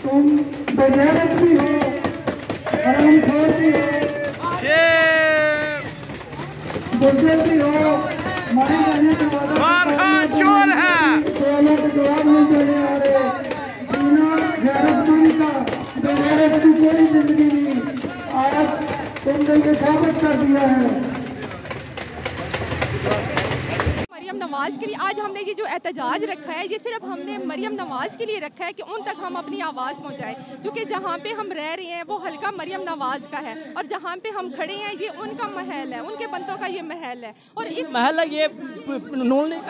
तुम बेगैरत भी हो, हरामखोर भी हो, बुज़दिल भी हो, मारी जाने के बाद चोर है, सवालों के जवाब नहीं देने आ रहे। बिना गैरतमंद का बेगैरत की कोई जिंदगी नहीं। आज तुमने ये साबित कर दिया है। मरियम नवाज के लिए आज हमने ये जो एहतजाज रखा है, ये सिर्फ हमने मरियम नवाज के लिए रखा है कि उन तक हम अपनी आवाज़ पहुंचाएं, क्योंकि जहाँ पे हम रह रहे हैं वो हल्का मरियम नवाज का है और जहाँ पे हम खड़े हैं ये उनका महल है, उनके बंदों का ये महल है। और इस महल है ये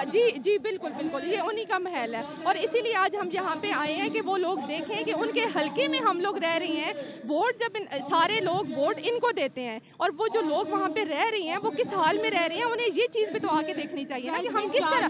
जी जी बिल्कुल बिल्कुल, ये उन्हीं का महल है। और इसीलिए आज हम यहाँ पे आए हैं कि वो लोग देखें कि उनके हल्के में हम लोग रह रहे हैं। वोट जब सारे लोग वोट इनको देते हैं और वो जो लोग वहाँ पे रह रहे हैं वो किस हाल में रह रहे हैं, उन्हें ये चीज़ भी तो आके देखनी चाहिए ना कि हम किस तरह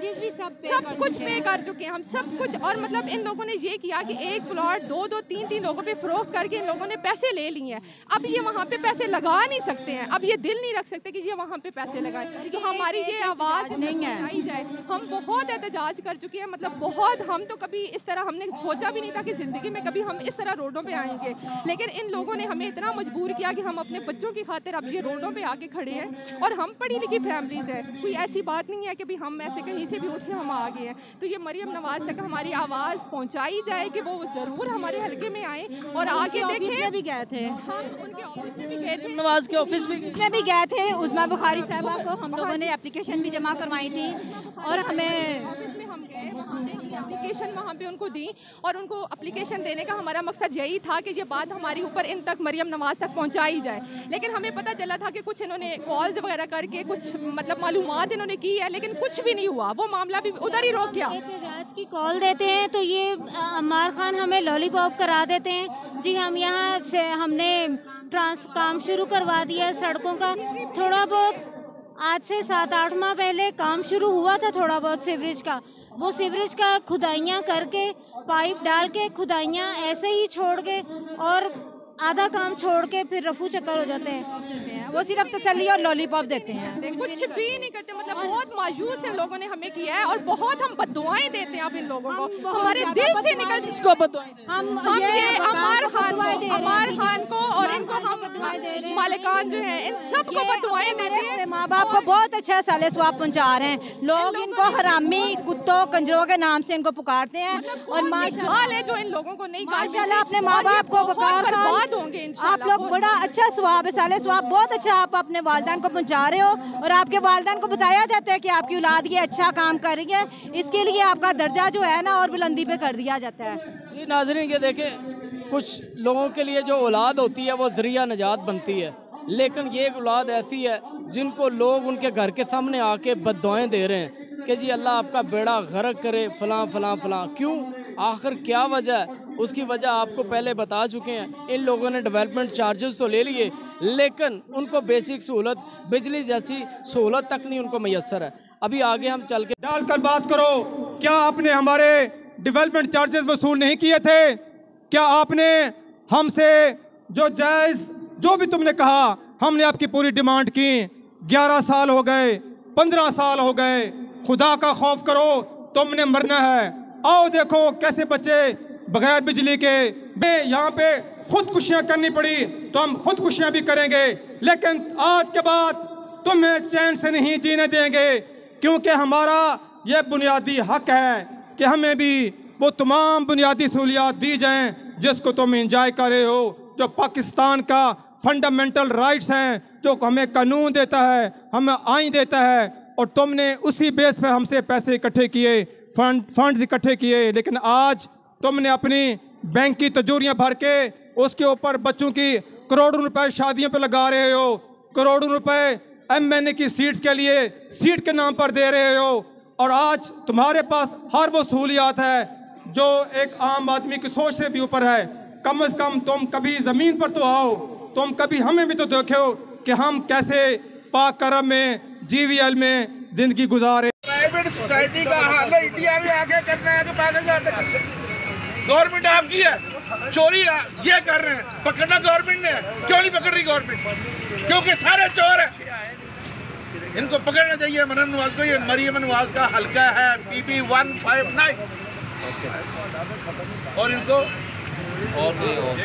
सब कुछ पे कर चुके हैं, हम सब कुछ। और मतलब इन लोगों ने ये किया कि एक प्लॉट दो तीन लोगों पे फरोख्त करके इन लोगों ने पैसे ले लिए हैं। अब ये वहाँ पे पैसे लगा नहीं सकते हैं, अब ये दिल नहीं रख सकते कि ये वहाँ पे पैसे लगाएं। तो हमारी ये आवाज़ नहीं है जाए। हम बहुत एहतजाज कर चुके हैं, मतलब बहुत। हम तो कभी इस तरह हमने सोचा भी नहीं था कि ज़िंदगी में कभी हम इस तरह रोडों पे आएंगे, लेकिन इन लोगों ने हमें इतना मजबूर किया कि हम अपने बच्चों की खातिर अब ये रोडों पे आके खड़े हैं। और हम पढ़ी लिखी फैमिलीज है, कोई ऐसी बात नहीं है कि भी हम ऐसे कहीं से भी उठ के हम आ गए हैं। तो ये मरियम नवाज तक हमारी आवाज़ पहुँचाई जाए कि वो ज़रूर हमारे हल्के में आए और आगे देखें। भी गए थे हम उनके ऑफिस में भी गए थे, नवाज के ऑफिस में भी गए थे। उज़मा बुखारी साहबा को हम लोगों ने एप्लीकेशन भी जमा करवाई थी और हमें ऑफिस में हम गए, वहाँ पे एप्लीकेशन वहाँ पे उनको दी और उनको एप्लीकेशन देने का हमारा मकसद यही था कि ये बात हमारी ऊपर इन तक मरियम नवाज तक पहुँचाई जाए। लेकिन हमें पता चला था कि कुछ इन्होंने कॉल्स वगैरह करके कुछ मतलब मालूमात इन्होंने की है, लेकिन कुछ भी नहीं हुआ, वो मामला भी उधर ही रोक गया। एहतजाज की कॉल देते हैं तो ये अम्मार खान हमें लॉलीपॉप करा देते हैं। जी हम यहाँ से हमने काम शुरू करवा दिया है सड़कों का। थोड़ा बहुत आज से 7-8 माह पहले काम शुरू हुआ था, थोड़ा बहुत सीवरेज का। वो सीवरेज का खुदाइयाँ करके पाइप डाल के खुदाइयाँ ऐसे ही छोड़ के और आधा काम छोड़ के फिर रफू चक्कर हो जाते हैं। वो सिर्फ तसल्ली और लॉलीपॉप देते हैं, कुछ भी नहीं करते। मतलब बहुत मायूस इन लोगों ने हमें किया है और बहुत हम बद्दुआएं देते हैं अब इन लोगों को, हमारे दिल से निकल। इसको बद्दुआएं हम ये अमार खान को और इनको हम मालिकान जो हैं इन सबको बद्दुआएं देते हैं। माँ बाप को बहुत अच्छा साले स्वाब पहुँचा रहे हैं लोग। इनको हरामी कुत्तों कंजरों के नाम से इनको पुकारते हैं और माशाल्लाह जो इन लोगों को नहीं, माशाल्लाह अपने माँ बाप को बर्बाद होंगे। आप लोग बड़ा अच्छा स्वाब है, साले स्वाब बहुत अच्छा आप अपने वालिदैन को पहुंचा रहे हो और आपके वालिदैन को बताया जाता है कि आपकी औलाद ये अच्छा काम कर रही है, इसके लिए आपका दर्जा जो है ना और बुलंदी पे कर दिया जाता है। जी नाज़रीन, ये देखें, कुछ लोगों के लिए जो औलाद होती है वो ज़रिया नजात बनती है, लेकिन ये औलाद ऐसी है जिनको लोग उनके घर के सामने आके बद्दुआएं दे रहे हैं कि जी अल्लाह आपका बेड़ा गर्क करे, फलां फलां फलां। क्यों, आखिर क्या वजह है? उसकी वजह आपको पहले बता चुके हैं। इन लोगों ने डेवलपमेंट चार्जेस तो ले लिए, लेकिन उनको बेसिक सहूलत, बिजली जैसी सहूलत तक नहीं उनको मैसर है। अभी आगे हम चल के डालकर बात करो। क्या आपने हमारे डेवलपमेंट चार्जेस वसूल नहीं किए थे? क्या आपने हमसे जो जायज़ जो भी तुमने कहा, हमने आपकी पूरी डिमांड की। 11 साल हो गए, 15 साल हो गए। खुदा का खौफ करो, तुमने मरना है। आओ देखो कैसे बच्चे बगैर बिजली के यहाँ पे खुदकुशियाँ करनी पड़ी, तो हम खुदकुशियाँ भी करेंगे, लेकिन आज के बाद तुम्हें चैन से नहीं जीने देंगे, क्योंकि हमारा यह बुनियादी हक है कि हमें भी वो तमाम बुनियादी सहूलियात दी जाएं जिसको तुम इंजॉय कर रहे हो, जो पाकिस्तान का फंडामेंटल राइट्स हैं, जो हमें कानून देता है, हमें आइन देता है। और तुमने उसी बेस पे हमसे पैसे इकट्ठे किए, फंड्स इकट्ठे किए, लेकिन आज तुमने अपनी बैंक की तिजोरियां भर के उसके ऊपर बच्चों की करोड़ों रुपए शादियों पे लगा रहे हो, करोड़ों रुपए MNA की सीट्स के लिए सीट के नाम पर दे रहे हो। और आज तुम्हारे पास हर वो सहूलियात है जो एक आम आदमी की सोच से भी ऊपर है। कम से कम तुम कभी ज़मीन पर तो आओ, तुम कभी हमें भी तो देखो कि हम कैसे पाक करम में GVL में जिंदगी गुजारे। प्राइवेट सोसाइटी का हाल है, इंडिया में आगे करना है तो पाकिस्तान में गवर्नमेंट आपकी है, चोरी ये कर रहे हैं, पकड़ना गवर्नमेंट ने, क्यों नहीं पकड़ रही गवर्नमेंट? क्योंकि सारे चोर हैं, इनको पकड़ना चाहिए। मरियम नवाज को, ये मरियम नवाज का हल्का है PP 159 और इनको और